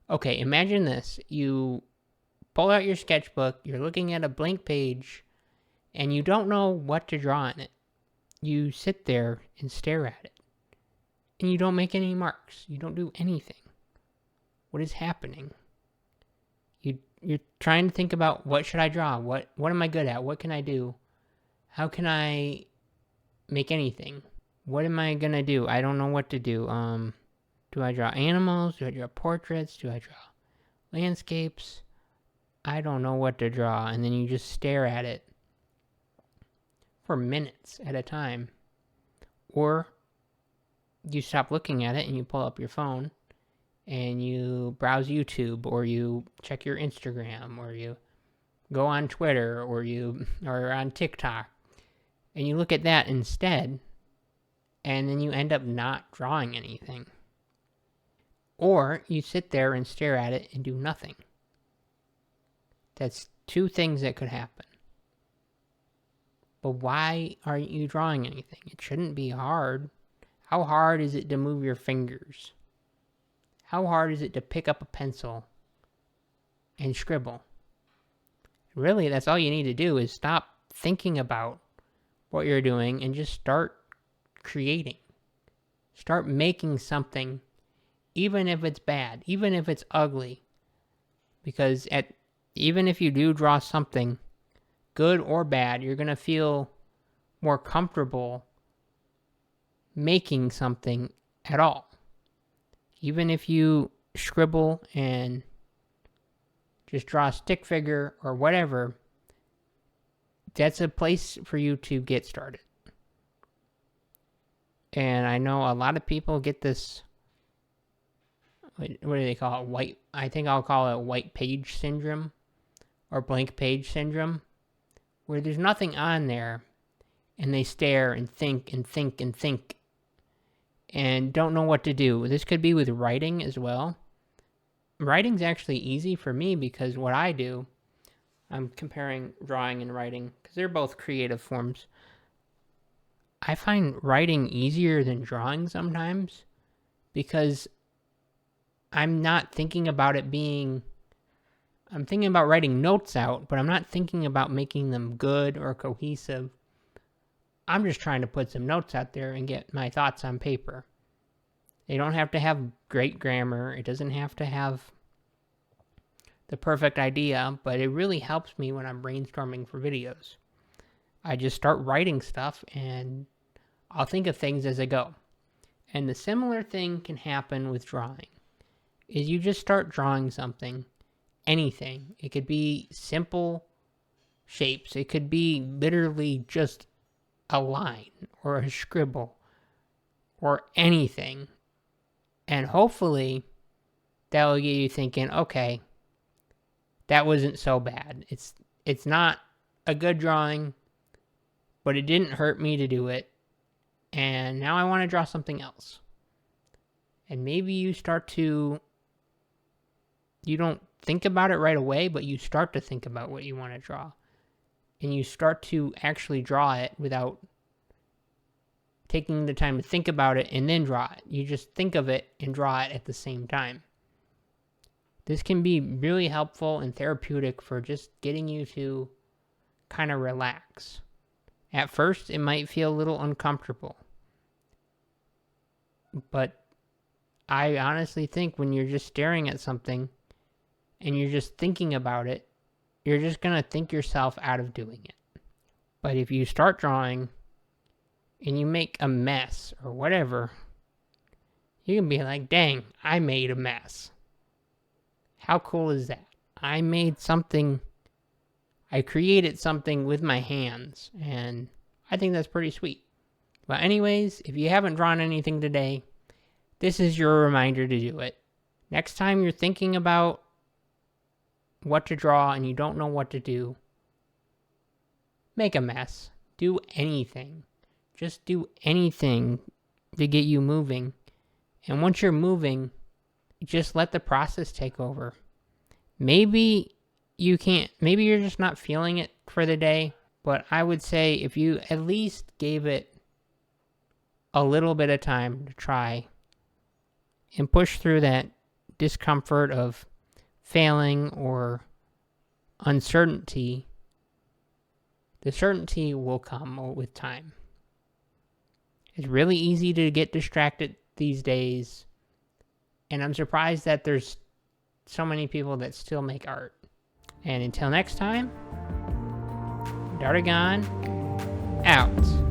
Okay, imagine this. You pull out your sketchbook, you're looking at a blank page, and you don't know what to draw in it. You sit there and stare at it, and you don't make any marks. You don't do anything. What is happening? You're trying to think about, what should I draw? What am I good at? What can I do? How can I make anything? What am I gonna do? I don't know what to do. Do I draw animals? Do I draw portraits? Do I draw landscapes? I don't know what to draw. And then you just stare at it for minutes at a time. Or you stop looking at it and you pull up your phone and you browse YouTube, or you check your Instagram, or you go on Twitter, or on TikTok, and you look at that instead, and then you end up not drawing anything. Or you sit there and stare at it and do nothing. That's two things that could happen. But why aren't you drawing anything? It shouldn't be hard. How hard is it to move your fingers? How hard is it to pick up a pencil and scribble? Really, that's all you need to do, is stop thinking about what you're doing and just start creating. Start making something, even if it's bad, even if it's ugly. Because even if you do draw something, good or bad, you're going to feel more comfortable making something at all. Even if you scribble and just draw a stick figure or whatever, that's a place for you to get started. And I know a lot of people get this, what do they call it? I think I'll call it white page syndrome, or blank page syndrome, where there's nothing on there and they stare and think and think and think and don't know what to do. This could be with writing as well. Writing's actually easy for me because what I do, I'm comparing drawing and writing because they're both creative forms. I find writing easier than drawing sometimes because I'm not thinking about it being, I'm thinking about writing notes out, but I'm not thinking about making them good or cohesive. I'm just trying to put some notes out there and get my thoughts on paper. They don't have to have great grammar. It doesn't have to have the perfect idea, but it really helps me when I'm brainstorming for videos. I just start writing stuff and I'll think of things as I go. And the similar thing can happen with drawing, is you just start drawing something, anything. It could be simple shapes. It could be literally just a line or a scribble or anything. And hopefully that'll get you thinking, okay, that wasn't so bad. It's not a good drawing, but it didn't hurt me to do it. And now I want to draw something else. And maybe you don't think about it right away, but you start to think about what you want to draw. And you start to actually draw it without taking the time to think about it and then draw it. You just think of it and draw it at the same time. This can be really helpful and therapeutic for just getting you to kind of relax. At first, it might feel a little uncomfortable. But I honestly think when you're just staring at something and you're just thinking about it, you're just going to think yourself out of doing it. But if you start drawing and you make a mess or whatever, you can be like, dang, I made a mess. How cool is that? I created something with my hands, and I think that's pretty sweet. But anyways, if you haven't drawn anything today, this is your reminder to do it. Next time you're thinking about what to draw and you don't know what to do, make a mess. Do anything. Just do anything to get you moving. And once you're moving, just let the process take over. Maybe you're just not feeling it for the day, but I would say if you at least gave it a little bit of time to try and push through that discomfort of failing or uncertainty, the certainty will come with time. It's really easy to get distracted these days, and I'm surprised that there's so many people that still make art. And until next time, Dartagon out.